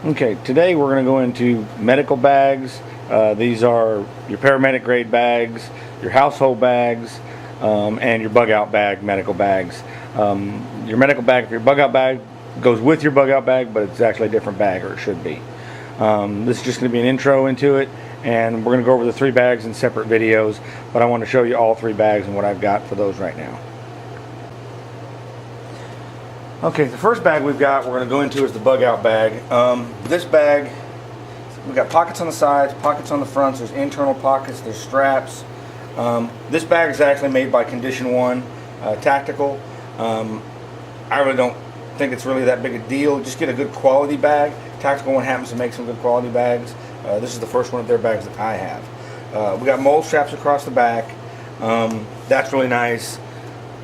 Okay, today we're going to go into medical bags. These are your paramedic grade bags, your household bags, and your bug out bag medical bags. Your medical bag, your bug out bag goes with your bug out bag, but it's actually a different bag, or it should be. This is just going to be an intro into it, and we're going to go over the 3 bags in separate videos, but I want to show you all 3 bags and what I've got for those right now. Okay, the first bag we're going to go into is the bug out bag. This bag, we've got pockets on the sides, pockets on the fronts, there's internal pockets, there's straps. This bag is actually made by Condition 1 Tactical. I really don't think it's really that big a deal. Just get a good quality bag. Tactical 1 happens to make some good quality bags. This is the first one of their bags that I have. We got mold straps across the back. That's really nice.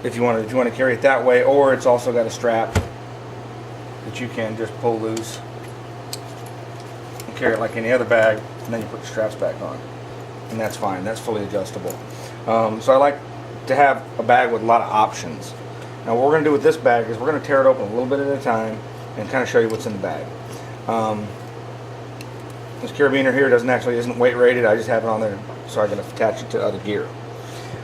If you want to carry it that way, or it's also got a strap that you can just pull loose and carry it like any other bag, and then you put the straps back on, and that's fine. That's fully adjustable. So I like to have a bag with a lot of options. Now what we're going to do with this bag is we're going to tear it open a little bit at a time and kind of show you what's in the bag. This carabiner here isn't weight rated. I just have it on there so I can attach it to other gear.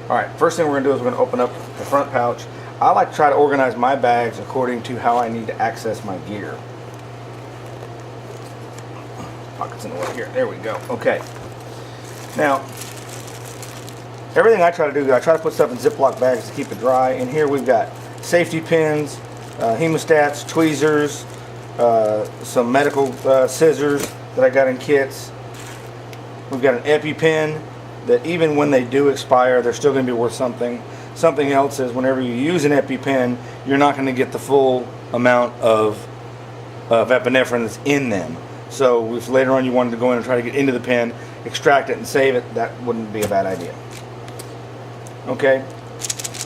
Alright, first thing we're going to do is we're going to open up the front pouch. I like to try to organize my bags according to how I need to access my gear. Pockets in the way here. There we go. Okay. Now, everything I try to do, I try to put stuff in Ziploc bags to keep it dry. In here we've got safety pins, hemostats, tweezers, some medical scissors that I got in kits. We've got an EpiPen that even when they do expire, they're still going to be worth something. Something else is whenever you use an EpiPen, you're not going to get the full amount of epinephrine that's in them. So if later on you wanted to go in and try to get into the pen, extract it and save it, that wouldn't be a bad idea. Okay,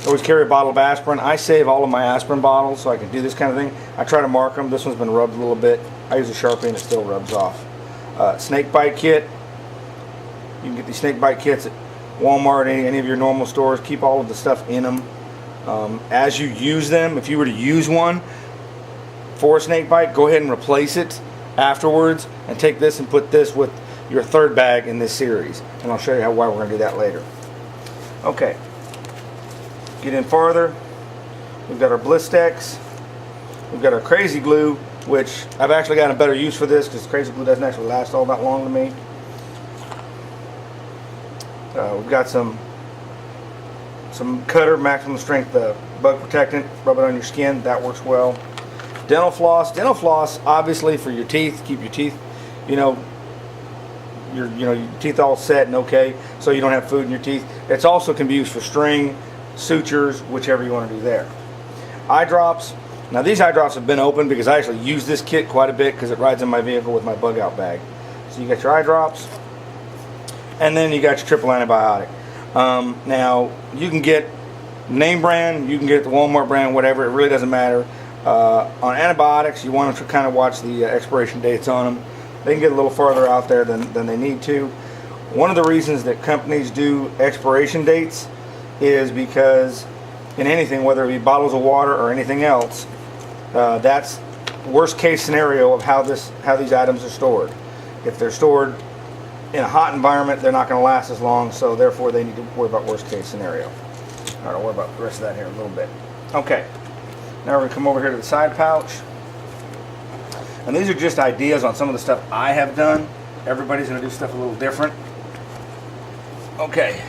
always carry a bottle of aspirin. I save all of my aspirin bottles so I can do this kind of thing. I try to mark them. This one's been rubbed a little bit. I use a Sharpie and it still rubs off. Snake bite kit. You can get these snake bite kits at Walmart, any of your normal stores. Keep all of the stuff in them. As you use them, if you were to use one for a snake bite, go ahead and replace it afterwards and take this and put this with your 3rd bag in this series. And I'll show you why we're going to do that later. Okay. Get in farther. We've got our Blistex. We've got our Crazy Glue, which I've actually got a better use for this because Crazy Glue doesn't actually last all that long to me. We've got some Cutter maximum strength bug protectant. Rub it on your skin. That works well. Dental floss. Dental floss, obviously for your teeth. Keep your teeth, your teeth all set and okay, so you don't have food in your teeth. It also can be used for string, sutures, whichever you want to do there. Eye drops. Now these eye drops have been opened because I actually use this kit quite a bit because it rides in my vehicle with my bug out bag. So you got your eye drops. And then you got your triple antibiotic. Now you can get name brand, you can get the Walmart brand, whatever. It really doesn't matter. On antibiotics, you want to kind of watch the expiration dates on them. They can get a little farther out there than they need to. One of the reasons that companies do expiration dates is because in anything, whether it be bottles of water or anything else, that's worst case scenario of how these items are stored. If they're stored in a hot environment, they're not going to last as long, so therefore they need to worry about worst case scenario. All right, I'll worry about the rest of that here in a little bit. Okay, now we're going to come over here to the side pouch. And these are just ideas on some of the stuff I have done. Everybody's going to do stuff a little different. Okay.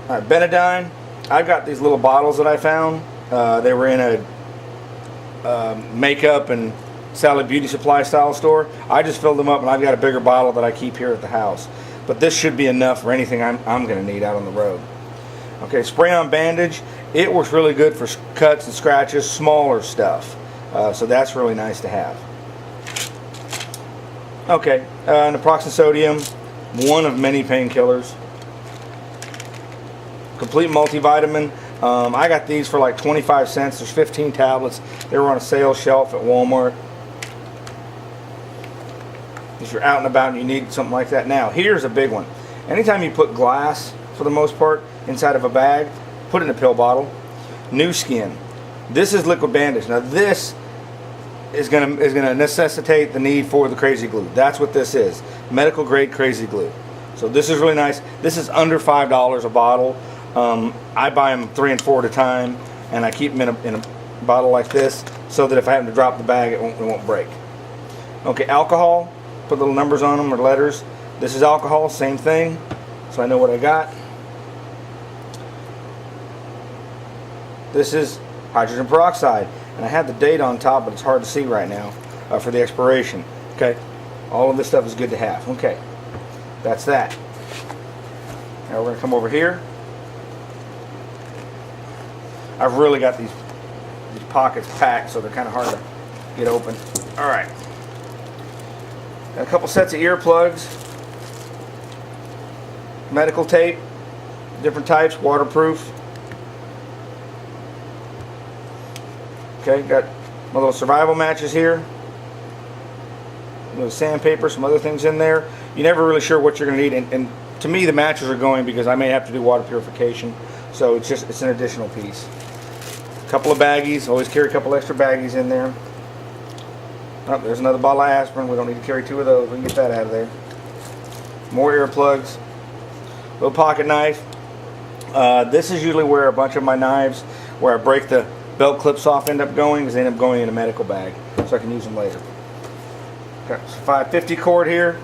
All right, Benadine. I've got these little bottles that I found. They were in a makeup and Sally Beauty Supply style store. I just filled them up and I've got a bigger bottle that I keep here at the house. But this should be enough for anything I'm going to need out on the road. Okay, spray on bandage. It works really good for cuts and scratches, smaller stuff. So that's really nice to have. Okay, naproxen sodium, one of many painkillers. Complete multivitamin. I got these for like 25 cents. There's 15 tablets. They were on a sales shelf at Walmart. If you're out and about and you need something like that. Now, here's a big one. Anytime you put glass, for the most part, inside of a bag, put it in a pill bottle. New Skin. This is liquid bandage. Now this is gonna necessitate the need for the crazy glue. That's what this is, medical grade crazy glue. So this is really nice. This is under $5 a bottle. I buy them 3 and 4 at a time, and I keep them in a bottle like this, so that if I happen to drop the bag, it won't break. Okay, alcohol. Put little numbers on them or letters. This is alcohol, same thing. So I know what I got. This is hydrogen peroxide, and I have the date on top, but it's hard to see right now for the expiration. Okay, all of this stuff is good to have. Okay, that's that. Now we're going to come over here. I've really got these pockets packed, so they're kind of hard to get open. All right, got a couple sets of earplugs, medical tape, different types, waterproof. Okay, got my little survival matches here. A little sandpaper, some other things in there. You're never really sure what you're going to need, and to me the matches are going because I may have to do water purification, so it's an additional piece. A couple of baggies, always carry a couple extra baggies in there. Oh, there's another bottle of aspirin. We don't need to carry 2 of those. We can get that out of there. More earplugs. Little pocket knife. This is usually where a bunch of my knives, where I break the belt clips off, end up going, because they end up going in a medical bag, so I can use them later. Got 550 cord here.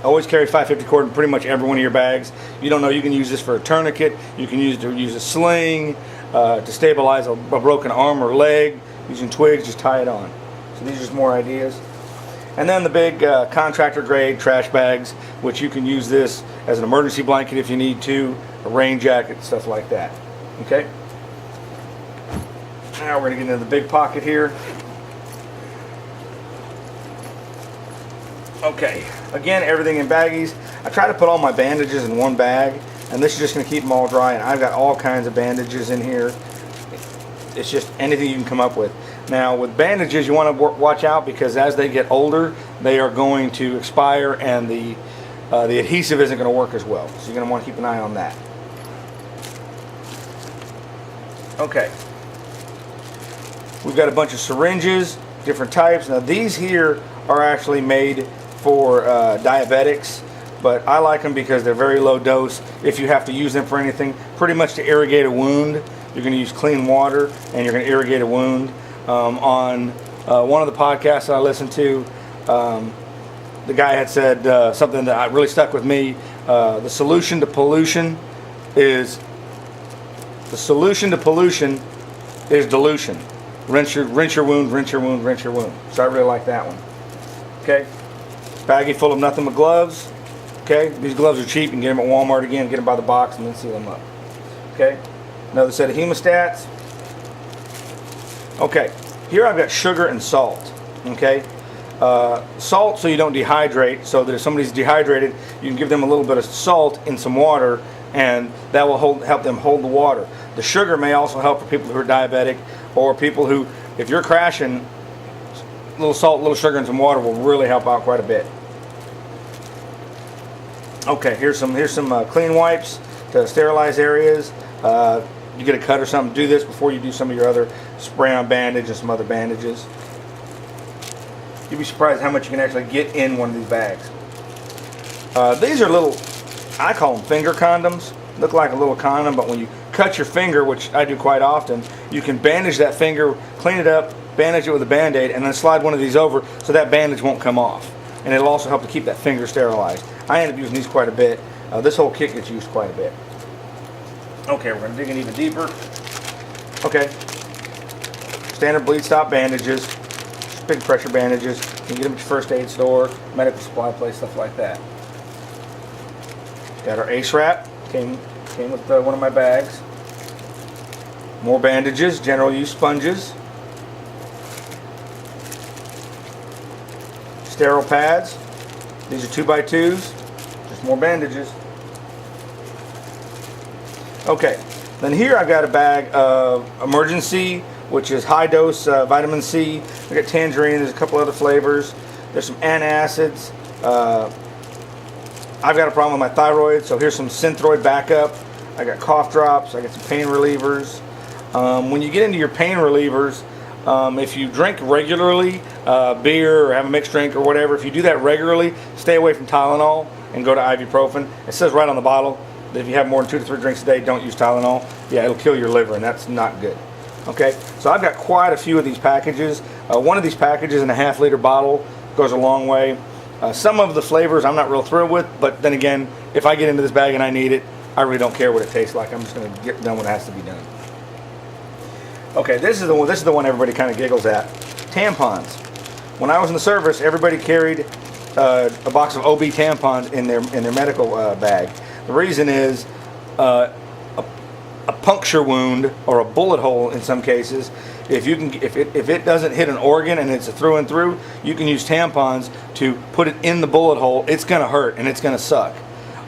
Always carry 550 cord in pretty much every one of your bags. You don't know, you can use this for a tourniquet. You can use a sling to stabilize a broken arm or leg. Using twigs, just tie it on. So these are just more ideas. And then the big contractor grade trash bags, which you can use this as an emergency blanket if you need to, a rain jacket, stuff like that. Okay. Now we're going to get into the big pocket here. Okay, again, everything in baggies. I try to put all my bandages in one bag, and this is just going to keep them all dry, and I've got all kinds of bandages in here. It's just anything you can come up with. Now with bandages, you want to watch out, because as they get older, they are going to expire, and the adhesive isn't going to work as well. So you're going to want to keep an eye on that. Okay. We've got a bunch of syringes, different types. Now these here are actually made for diabetics, but I like them because they're very low dose. If you have to use them for anything, pretty much to irrigate a wound, you're going to use clean water and you're going to irrigate a wound. On one of the podcasts that I listened to, the guy had said something that really stuck with me. The solution to pollution is dilution. Rinse your wound, rinse your wound, rinse your wound. So I really like that one. Okay, baggie full of nothing but gloves. Okay, these gloves are cheap. You can get them at Walmart again. Get them by the box and then seal them up. Okay, another set of hemostats. Okay, here I've got sugar and salt. Okay, salt so you don't dehydrate. So that if somebody's dehydrated, you can give them a little bit of salt in some water, and that will help them hold the water. The sugar may also help for people who are diabetic, or people who, if you're crashing, a little salt, a little sugar, and some water will really help out quite a bit. Okay, here's some clean wipes to sterilize areas. You get a cut or something, do this before you do some of your other spray-on bandage and some other bandages. You'd be surprised how much you can actually get in one of these bags. These are little, I call them finger condoms. Look like a little condom, but when you cut your finger, which I do quite often, you can bandage that finger, clean it up, bandage it with a Band-Aid, and then slide one of these over so that bandage won't come off. And it'll also help to keep that finger sterilized. I end up using these quite a bit. This whole kit gets used quite a bit. Okay, we're going to dig in even deeper. Okay. Standard bleed stop bandages, big pressure bandages. You can get them at your first aid store, medical supply place, stuff like that. Got our Ace Wrap. Came with one of my bags. More bandages, general use sponges. Sterile pads. These are 2x2s. Just more bandages. Okay, then here I've got a bag of Emergen-C, which is high dose vitamin C. I got tangerine, there's a couple other flavors. There's some antacids. I've got a problem with my thyroid, so here's some Synthroid backup. I got cough drops, I got some pain relievers. When you get into your pain relievers, If you drink regularly, beer or have a mixed drink or whatever, if you do that regularly, stay away from Tylenol and go to ibuprofen. It says right on the bottle that if you have more than 2 to 3 drinks a day, don't use Tylenol. Yeah, it'll kill your liver, and that's not good. Okay, so I've got quite a few of these packages. One of these packages in a half-liter bottle goes a long way. Some of the flavors I'm not real thrilled with, but then again, if I get into this bag and I need it, I really don't care what it tastes like. I'm just going to get done what has to be done. Okay, this is the one. This is the one everybody kind of giggles at. Tampons. When I was in the service, everybody carried a box of OB tampons in their medical bag. The reason is a puncture wound or a bullet hole in some cases. If it doesn't hit an organ and it's a through and through, you can use tampons to put it in the bullet hole. It's going to hurt and it's going to suck,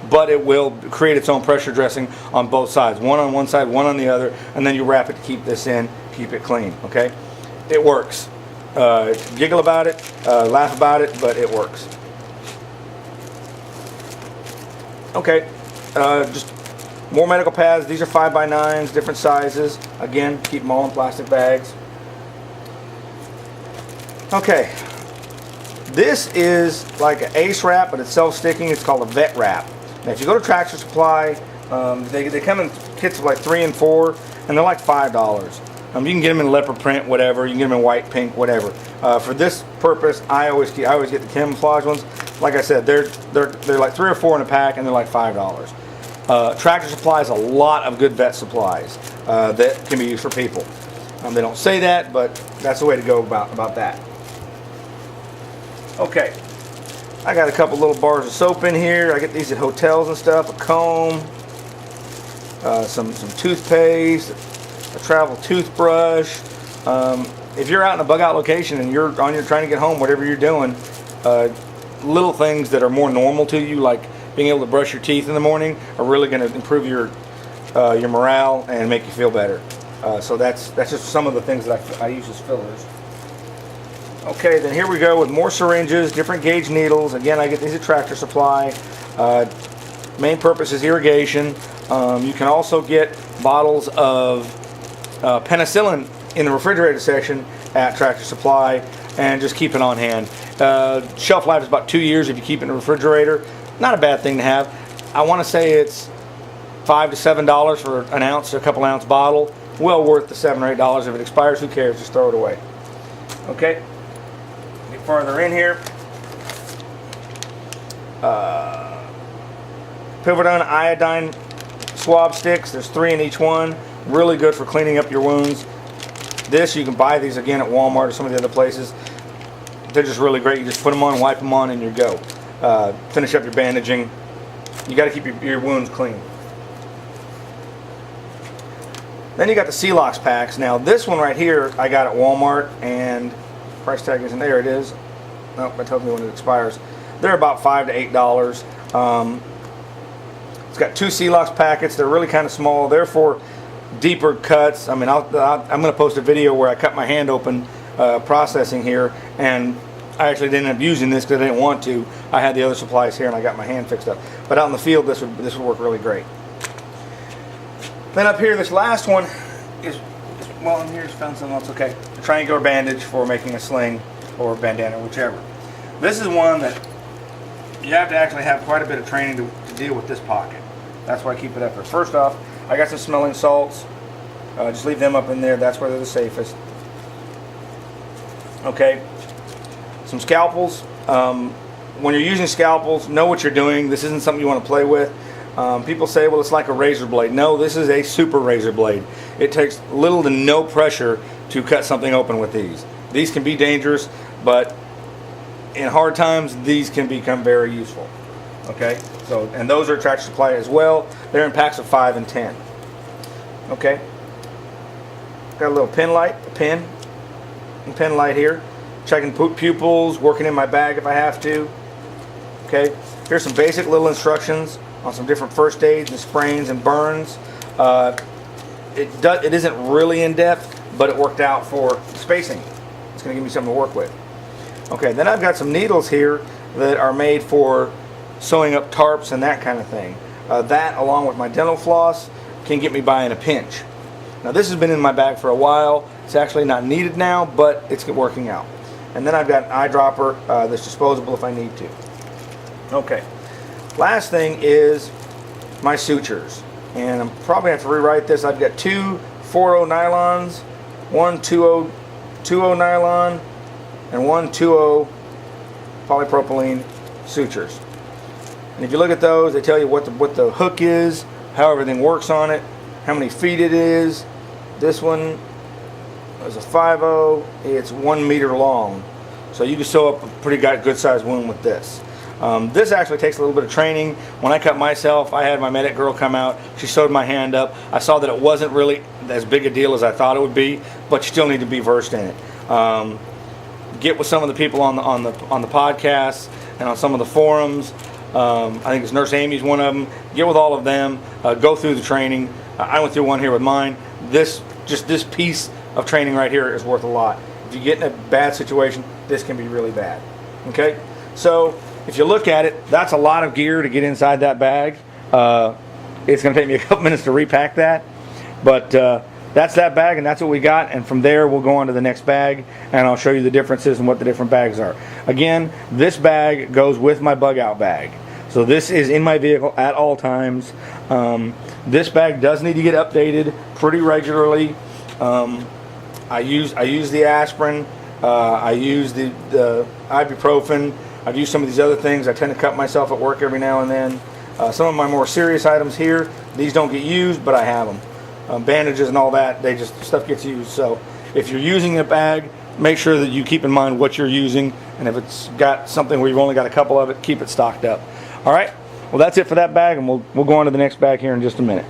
but it will create its own pressure dressing on both sides, one on one side, one on the other, and then you wrap it to keep this in, keep it clean. Okay, it works. Giggle about it, laugh about it, but it works. Okay, just more medical pads. These are 5x9s, different sizes. Again, keep them all in plastic bags. Okay, this is like an Ace wrap, but it's self-sticking. It's called a Vet Wrap. Now, if you go to Tractor Supply, they come in kits of like 3 and 4, and they're like $5. You can get them in leopard print, whatever. You can get them in white, pink, whatever. For this purpose, I always get the camouflage ones. Like I said, they're like 3 or 4 in a pack, and they're like $5. Tractor Supply has a lot of good vet supplies that can be used for people. They don't say that, but that's the way to go about that. Okay, I got a couple little bars of soap in here. I get these at hotels and stuff. A comb, some toothpaste, a travel toothbrush. If you're out in a bug out location and you're trying to get home, whatever you're doing, little things that are more normal to you, like being able to brush your teeth in the morning, are really going to improve your morale and make you feel better. So that's just some of the things that I use as fillers. Okay, then here we go with more syringes, different gauge needles. Again, I get these at Tractor Supply. Main purpose is irrigation. You can also get bottles of penicillin in the refrigerator section at Tractor Supply, and just keep it on hand. Shelf life is about 2 years if you keep it in the refrigerator. Not a bad thing to have. I want to say it's $5 to $7 for an ounce, a couple ounce bottle. Well worth the $7 or $8. If it expires, who cares? Just throw it away. Okay. Get farther in here. Piverdone iodine swab sticks. There's 3 in each one. Really good for cleaning up your wounds. This, you can buy these again at Walmart or some of the other places. They're just really great. You just put them on, wipe them on, and you go. Finish up your bandaging. You got to keep your wounds clean. Then you got the Celox packs. Now this one right here I got at Walmart, and price tag isn't there. It is. Nope, that tells me when it expires. They're about $5 to $8. It's got 2 Celox packets. They're really kind of small. They're for deeper cuts. I mean, I'm going to post a video where I cut my hand open processing here, and I actually didn't end up using this because I didn't want to. I had the other supplies here and I got my hand fixed up. But out in the field, this would work really great. Then up here, this last one is, well, in here, just found something else. Okay, a triangular bandage for making a sling or bandana, whichever. This is one that you have to actually have quite a bit of training to deal with this pocket. That's why I keep it up there. First off, I got some smelling salts. Just leave them up in there. That's where they're the safest. Okay, some scalpels. When you're using scalpels, know what you're doing. This isn't something you want to play with. People say, well, it's like a razor blade. No, this is a super razor blade. It takes little to no pressure to cut something open with these. These can be dangerous, but in hard times, these can become very useful. Okay, so, and those are Tractor Supply as well. They're in packs of 5 and 10. Okay, got a little pen light, pen light here. Checking pupils, working in my bag if I have to. Okay, here's some basic little instructions on some different first aids and sprains and burns. It isn't really in depth, but it worked out for spacing. It's going to give me something to work with. Okay, then I've got some needles here that are made for sewing up tarps and that kind of thing. That, along with my dental floss, can get me by in a pinch. Now this has been in my bag for a while, It's actually not needed now, but it's working out. And then I've got an eyedropper that's disposable if I need to. Okay. Last thing is my sutures. And I'm probably going to have to rewrite this. I've got two 4.0 nylons, one 2.0 nylon, and one 2.0 polypropylene sutures. And if you look at those, they tell you what the hook is, how everything works on it, how many feet it is. This one is a 5.0. It's 1 meter long. So you can sew up a pretty good sized wound with this. This actually takes a little bit of training. When I cut myself, I had my medic girl come out. She sewed my hand up. I saw that it wasn't really as big a deal as I thought it would be, but you still need to be versed in it. Get with some of the people on the podcast and on some of the forums. I think it's Nurse Amy's one of them. Get with all of them. Go through the training. I went through one here with mine. This piece of training right here is worth a lot. If you get in a bad situation, this can be really bad. Okay, so if you look at it, that's a lot of gear to get inside that bag. It's going to take me a couple minutes to repack that, but that's that bag, and that's what we got. And from there, we'll go on to the next bag, and I'll show you the differences and what the different bags are. Again, this bag goes with my bug out bag, so this is in my vehicle at all times. This bag does need to get updated pretty regularly. I use the aspirin. I use the ibuprofen. I've used some of these other things. I tend to cut myself at work every now and then. Some of my more serious items here, these don't get used, but I have them. Bandages and all that, stuff gets used. So if you're using a bag, make sure that you keep in mind what you're using, and if it's got something where you've only got a couple of it, keep it stocked up. All right, well, that's it for that bag, and we'll go on to the next bag here in just a minute.